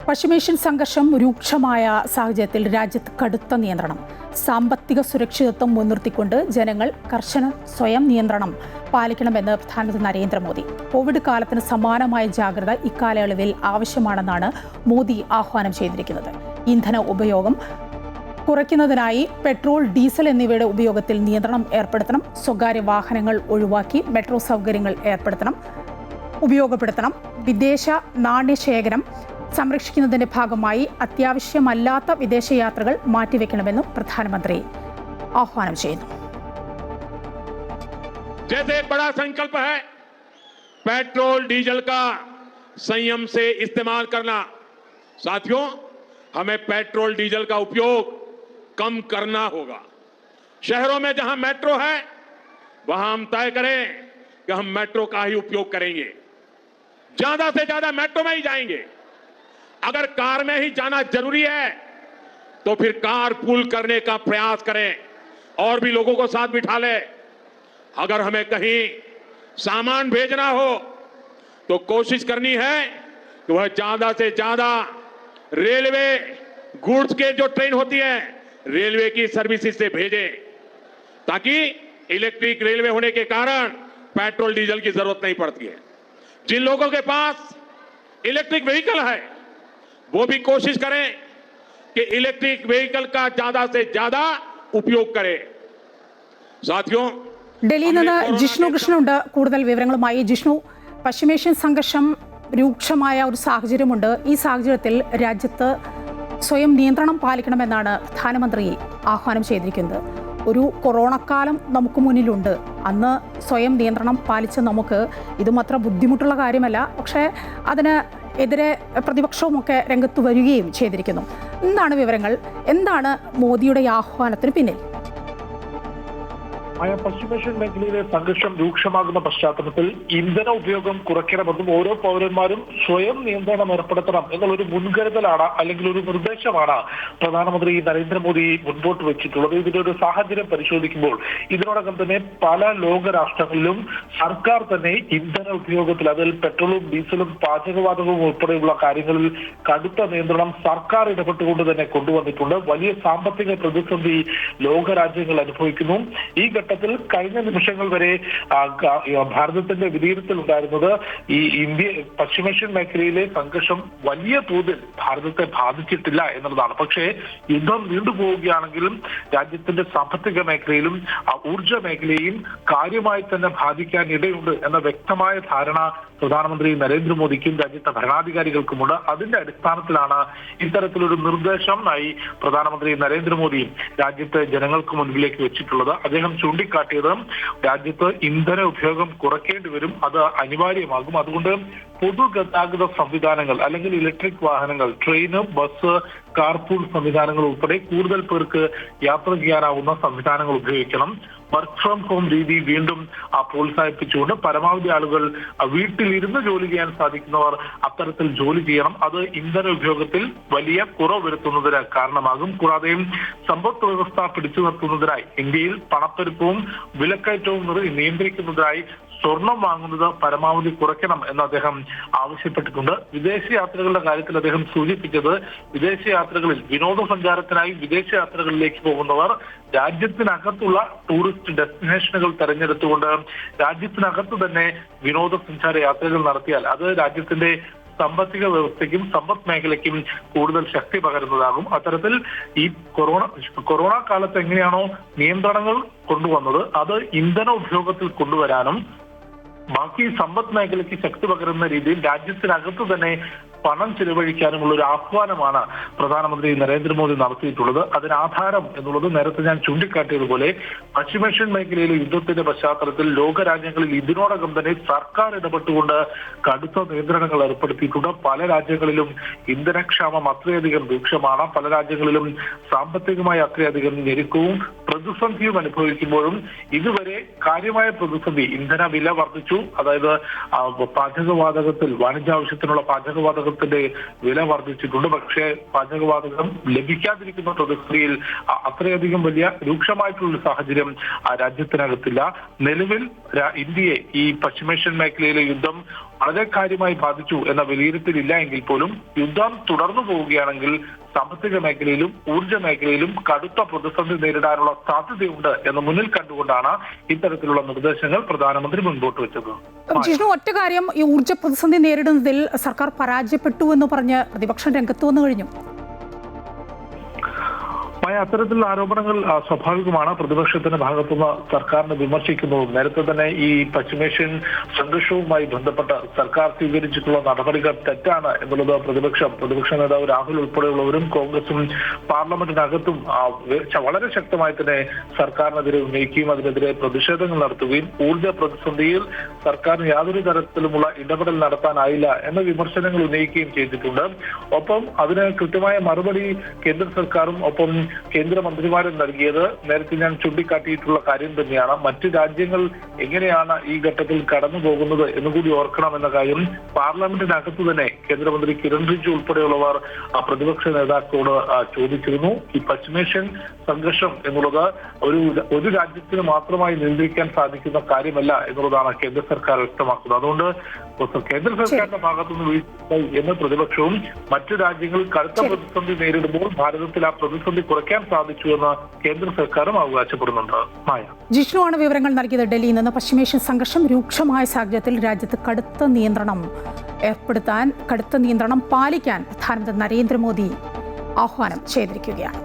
പശ്ചിമേഷ്യൻ സംഘർഷം രൂക്ഷമായ സാഹചര്യത്തിൽ രാജ്യത്ത് കടുത്ത നിയന്ത്രണം. സാമ്പത്തിക സുരക്ഷിതത്വം മുൻനിർത്തിക്കൊണ്ട് ജനങ്ങൾ കർശന സ്വയം നിയന്ത്രണം പാലിക്കണമെന്ന് പ്രധാനമന്ത്രി നരേന്ദ്രമോദി. കോവിഡ് കാലത്തിന് സമാനമായ ജാഗ്രത ഇക്കാലയളവിൽ ആവശ്യമാണെന്നാണ് മോദി ആഹ്വാനം ചെയ്തിരിക്കുന്നത്. ഇന്ധന ഉപയോഗം കുറയ്ക്കുന്നതിനായി പെട്രോൾ, ഡീസൽ എന്നിവയുടെ ഉപയോഗത്തിൽ നിയന്ത്രണം ഏർപ്പെടുത്തണം. സ്വകാര്യ വാഹനങ്ങൾ ഒഴിവാക്കി മെട്രോ സൗകര്യങ്ങൾ ഉപയോഗപ്പെടുത്തണം. വിദേശ നാണ്യശേഖരം സംരക്ഷിക്കുന്നതിന്റെ ഭാഗമായി അത്യാവശ്യമല്ലാത്ത വിദേശയാത്രകൾ മാറ്റിവെക്കണമെന്നും പ്രധാനമന്ത്രി ആഹ്വാനം ചെയ്യുന്നു. जैसे एक बड़ा संकल्प है पेट्रोल डीजल का संयम से इस्तेमाल करना। साथियों, हमें पेट्रोल डीजल का उपयोग कम करना होगा। शहरों में जहां मेट्रो है वहां हम तय करें कि हम मेट्रो का ही उपयोग करेंगे, ज्यादा से ज्यादा मेट्रो में ही जाएंगे। अगर कार में ही जाना जरूरी है तो फिर कार पूल करने का प्रयास करें और भी लोगों को साथ बिठा ले। अगर हमें कहीं सामान भेजना हो तो कोशिश करनी है कि वह ज्यादा से ज्यादा रेलवे गुड्स के जो ट्रेन होती है रेलवे की सर्विसेज से भेजें, ताकि इलेक्ट्रिक रेलवे होने के कारण पेट्रोल डीजल की जरूरत नहीं पड़ती है। जिन लोगों के पास इलेक्ट्रिक व्हीकल है वो भी कोशिश करें कि इलेक्ट्रिक व्हीकल का ज्यादा से ज्यादा उपयोग करें। साथियों, ഡൽഹിയിൽ നിന്ന് ജിഷ്ണു കൃഷ്ണനുണ്ട് കൂടുതൽ വിവരങ്ങളുമായി. ജിഷ്ണു, പശ്ചിമേഷ്യൻ സംഘർഷം രൂക്ഷമായ ഒരു സാഹചര്യമുണ്ട്. ഈ സാഹചര്യത്തിൽ രാജ്യത്ത് സ്വയം നിയന്ത്രണം പാലിക്കണമെന്നാണ് പ്രധാനമന്ത്രി ആഹ്വാനം ചെയ്തിരിക്കുന്നത്. ഒരു കൊറോണക്കാലം നമുക്ക് മുന്നിലുണ്ട്. അന്ന് സ്വയം നിയന്ത്രണം പാലിച്ച് നമുക്ക് ഇതും അത്ര ബുദ്ധിമുട്ടുള്ള കാര്യമല്ല. പക്ഷേ അതിന് എതിരെ പ്രതിപക്ഷവുമൊക്കെ രംഗത്ത് വരികയും ചെയ്തിരിക്കുന്നു. എന്താണ് വിവരങ്ങൾ? എന്താണ് മോദിയുടെ ആഹ്വാനത്തിന് പിന്നിൽ? പശ്ചിമേഷ്യൻ മേഖലയിലെ സംഘർഷം രൂക്ഷമാകുന്ന പശ്ചാത്തലത്തിൽ ഇന്ധന ഉപയോഗം കുറയ്ക്കണമെന്നും ഓരോ പൗരന്മാരും സ്വയം നിയന്ത്രണം ഏർപ്പെടുത്തണം എന്നുള്ളൊരു മുൻകരുതലാണ്, അല്ലെങ്കിൽ ഒരു നിർദ്ദേശമാണ് പ്രധാനമന്ത്രി നരേന്ദ്രമോദി മുൻപോട്ട് വെച്ചിട്ടുള്ളത്. ഇതിന്റെ ഒരു സാഹചര്യം പരിശോധിക്കുമ്പോൾ ഇതിനോടകം തന്നെ പല ലോക രാഷ്ട്രങ്ങളിലും സർക്കാർ തന്നെ ഇന്ധന ഉപയോഗത്തിൽ, അതിൽ പെട്രോളും ഡീസലും പാചകവാതകവും ഉൾപ്പെടെയുള്ള കാര്യങ്ങളിൽ കടുത്ത നിയന്ത്രണം സർക്കാർ ഇടപെട്ടുകൊണ്ട് തന്നെ കൊണ്ടുവന്നിട്ടുണ്ട്. വലിയ സാമ്പത്തിക പ്രതിസന്ധി ലോകരാജ്യങ്ങൾ അനുഭവിക്കുന്നു. ഈ ഘട്ടത്തിൽ കഴിഞ്ഞ നിമിഷങ്ങൾ വരെ ഭാരതത്തിന്റെ വിലയിരുത്തലുണ്ടായിരുന്നത് ഈ പശ്ചിമേഷ്യൻ മേഖലയിലെ സംഘർഷം വലിയ തോതിൽ ഭാരതത്തെ ബാധിച്ചിട്ടില്ല എന്നുള്ളതാണ്. പക്ഷേ യുദ്ധം നീണ്ടുപോവുകയാണെങ്കിലും രാജ്യത്തിന്റെ സാമ്പത്തിക മേഖലയിലും ഊർജ്ജ മേഖലയും കാര്യമായി തന്നെ ബാധിക്കാൻ ഇടയുണ്ട് എന്ന വ്യക്തമായ ധാരണ പ്രധാനമന്ത്രി നരേന്ദ്രമോദിക്കും രാജ്യത്തെ ഭരണാധികാരികൾക്കുമുണ്ട്. അതിന്റെ അടിസ്ഥാനത്തിലാണ് ഇത്തരത്തിലൊരു നിർദ്ദേശമായി പ്രധാനമന്ത്രി നരേന്ദ്രമോദിയും രാജ്യത്തെ ജനങ്ങൾക്ക് മുൻപിലേക്ക് വെച്ചിട്ടുള്ളത്. അദ്ദേഹം ചൂണ്ടിക്കാട്ടിയത് രാജ്യത്ത് ഇന്ധന ഉപയോഗം കുറയ്ക്കേണ്ടി വരും, അത് അനിവാര്യമാകും. അതുകൊണ്ട് പൊതുഗതാഗത സംവിധാനങ്ങൾ, അല്ലെങ്കിൽ ഇലക്ട്രിക് വാഹനങ്ങൾ, ട്രെയിന്, ബസ്, കാർപൂൾ സംവിധാനങ്ങൾ ഉൾപ്പെടെ കൂടുതൽ പേർക്ക് യാത്ര ചെയ്യാനാവുന്ന സംവിധാനങ്ങൾ ഉപയോഗിക്കണം. വർക്ക് ഫ്രം ഹോം രീതി വീണ്ടും പ്രോത്സാഹിപ്പിച്ചുകൊണ്ട് പരമാവധി ആളുകൾ വീട്ടിലിരുന്ന് ജോലി ചെയ്യാൻ സാധിക്കുന്നവർ അത്തരത്തിൽ ജോലി ചെയ്യണം. അത് ഇന്ധന ഉപയോഗത്തിൽ വലിയ കുറവ് വരുത്തുന്നതിന് കാരണമാകും. കൂടാതെ സമ്പദ് വ്യവസ്ഥ പിടിച്ചു നിർത്തുന്നതിനായി ഇന്ത്യയിൽ പണപ്പെരുപ്പവും വിലക്കയറ്റവും നിയന്ത്രിക്കുന്നതിനായി സ്വർണം വാങ്ങുന്നത് പരമാവധി കുറയ്ക്കണം എന്ന് അദ്ദേഹം ആവശ്യപ്പെട്ടിട്ടുണ്ട്. വിദേശയാത്രകളുടെ കാര്യത്തിൽ അദ്ദേഹം സൂചിപ്പിച്ചത്, വിദേശയാത്രകളിൽ വിനോദസഞ്ചാരത്തിനായി വിദേശയാത്രകളിലേക്ക് പോകുന്നവർ രാജ്യത്തിനകത്തുള്ള ടൂറിസ്റ്റ് ഡെസ്റ്റിനേഷനുകൾ തെരഞ്ഞെടുത്തുകൊണ്ട് രാജ്യത്തിനകത്ത് തന്നെ വിനോദസഞ്ചാര യാത്രകൾ നടത്തിയാൽ അത് രാജ്യത്തിന്റെ സാമ്പത്തിക വ്യവസ്ഥയ്ക്കും സമ്പദ് മേഖലയ്ക്കും കൂടുതൽ ശക്തി പകരുന്നതാകും. അത്തരത്തിൽ ഈ കൊറോണ കാലത്ത് എങ്ങനെയാണോ നിയന്ത്രണങ്ങൾ കൊണ്ടുവന്നത് അത് ഇന്ധന ഉപയോഗത്തിൽ കൊണ്ടുവരാനും ബാക്കി സമ്പദ് മേഖലയ്ക്ക് ശക്തി പകരുന്ന രീതിയിൽ രാജ്യത്തിനകത്ത് തന്നെ പണം ചെലവഴിക്കാനുമുള്ള ഒരു ആഹ്വാനമാണ് പ്രധാനമന്ത്രി നരേന്ദ്രമോദി നടത്തിയിട്ടുള്ളത്. അതിനാധാരം എന്നുള്ളത് നേരത്തെ ഞാൻ ചൂണ്ടിക്കാട്ടിയതുപോലെ പശ്ചിമേഷ്യൻ മേഖലയിലെ യുദ്ധത്തിന്റെ പശ്ചാത്തലത്തിൽ ലോകരാജ്യങ്ങളിൽ ഇതിനോടകം തന്നെ സർക്കാർ ഇടപെട്ടുകൊണ്ട് കടുത്ത നിയന്ത്രണങ്ങൾ ഏർപ്പെടുത്തിയിട്ടുണ്ട്. പല രാജ്യങ്ങളിലും ഇന്ധനക്ഷാമം അത്രയധികം രൂക്ഷമാണ്. പല രാജ്യങ്ങളിലും സാമ്പത്തികമായി അത്രയധികം ഞെരുക്കവും പ്രതിസന്ധിയും അനുഭവിക്കുമ്പോഴും ഇതുവരെ കാര്യമായ പ്രതിസന്ധി, ഇന്ധന വില വർദ്ധിച്ചു, അതായത് പാചകവാതകത്തിൽ വാണിജ്യാവശ്യത്തിനുള്ള പാചകവാതകത്തിന്റെ വില വർദ്ധിച്ചിട്ടുണ്ട്. പക്ഷേ പാചകവാതകം ലഭിക്കാതിരിക്കുന്ന പ്രതിസന്ധിയിൽ അത്രയധികം വലിയ രൂക്ഷമായിട്ടുള്ള സാഹചര്യം രാജ്യത്തിനകത്തില്ല. നിലവിൽ ഇന്ത്യയെ ഈ പശ്ചിമേഷ്യൻ മേഖലയിലെ യുദ്ധം വളരെ കാര്യമായി ബാധിച്ചു എന്ന വിലയിരുത്തലില്ല എങ്കിൽ പോലും യുദ്ധം തുടർന്നു പോവുകയാണെങ്കിൽ സാമ്പത്തിക മേഖലയിലും ഊർജ്ജ മേഖലയിലും കടുത്ത പ്രതിസന്ധി നേരിടാനുള്ള സാധ്യതയുണ്ട് എന്ന് മുന്നിൽ കണ്ടുകൊണ്ടാണ് ഇത്തരത്തിലുള്ള നിർദ്ദേശങ്ങൾ പ്രധാനമന്ത്രി മുൻപോട്ട് വെച്ചത്. ജിഷ്ണു, ഒറ്റ കാര്യം, ഈ ഊർജ്ജ പ്രതിസന്ധി നേരിടുന്നതിൽ സർക്കാർ പരാജയപ്പെട്ടു എന്ന് പറഞ്ഞ് പ്രതിപക്ഷം രംഗത്ത് വന്നു കഴിഞ്ഞു. അത്തരത്തിലുള്ള ആരോപണങ്ങൾ സ്വാഭാവികമാണ്. പ്രതിപക്ഷത്തിന്റെ ഭാഗത്തുനിന്ന് സർക്കാരിനെ വിമർശിക്കുന്നതും നേരത്തെ തന്നെ ഈ പശ്ചിമേഷ്യൻ സംഘർഷവുമായി ബന്ധപ്പെട്ട് സർക്കാർ സ്വീകരിച്ചിട്ടുള്ള നടപടികൾ തെറ്റാണ് എന്നുള്ളത് പ്രതിപക്ഷ നേതാവ് രാഹുൽ ഉൾപ്പെടെയുള്ളവരും കോൺഗ്രസും പാർലമെന്റിനകത്തും വളരെ ശക്തമായി തന്നെ സർക്കാരിനെതിരെ ഉന്നയിക്കുകയും അതിനെതിരെ പ്രതിഷേധങ്ങൾ നടത്തുകയും ഊർജ്ജ പ്രതിസന്ധിയിൽ സർക്കാരിന് യാതൊരു തരത്തിലുമുള്ള ഇടപെടൽ നടത്താനായില്ല എന്ന വിമർശനങ്ങൾ ഉന്നയിക്കുകയും ചെയ്തിട്ടുണ്ട്. ഒപ്പം അതിന് കൃത്യമായ മറുപടി കേന്ദ്ര സർക്കാരും ഒപ്പം കേന്ദ്രമന്ത്രിമാരും നൽകിയത് നേരത്തെ ഞാൻ ചൂണ്ടിക്കാട്ടിയിട്ടുള്ള കാര്യം തന്നെയാണ്. മറ്റ് രാജ്യങ്ങൾ എങ്ങനെയാണ് ഈ ഘട്ടത്തിൽ കടന്നു പോകുന്നത് എന്നുകൂടി ഓർക്കണം എന്ന കാര്യം പാർലമെന്റിനകത്ത് തന്നെ കേന്ദ്രമന്ത്രി കിരൺ റിജിജു ഉൾപ്പെടെയുള്ളവർ പ്രതിപക്ഷ നേതാക്കളോട് ചോദിച്ചിരുന്നു. ഈ പശ്ചിമേഷ്യൻ സംഘർഷം എന്നുള്ളത് ഒരു രാജ്യത്തിന് മാത്രമായി നിയന്ത്രിക്കാൻ സാധിക്കുന്ന കാര്യമല്ല എന്നുള്ളതാണ് കേന്ദ്ര സർക്കാർ വ്യക്തമാക്കുന്നത്. അതുകൊണ്ട് കേന്ദ്ര സർക്കാരിന്റെ ഭാഗത്തുനിന്ന് വീഴ്ച എന്ന് പ്രതിപക്ഷവും മറ്റു രാജ്യങ്ങൾ കടുത്ത പ്രതിസന്ധി നേരിടുമ്പോൾ ഭാരതത്തിൽ ആ പ്രതിസന്ധി കുറയ്ക്കാൻ സാധിച്ചുവെന്ന് കേന്ദ്ര സർക്കാരും അവകാശപ്പെടുന്നുണ്ട്. ജിഷ്ണു ആണ് വിവരങ്ങൾ നൽകിയത് ഡൽഹിയിൽ നിന്ന്. പശ്ചിമേഷ്യൻ സംഘർഷം രൂക്ഷമായ സാഹചര്യത്തിൽ രാജ്യത്ത് കടുത്ത നിയന്ത്രണം പാലിക്കാൻ പ്രധാനമന്ത്രി നരേന്ദ്രമോദി ആഹ്വാനം ചെയ്തിരിക്കുകയാണ്.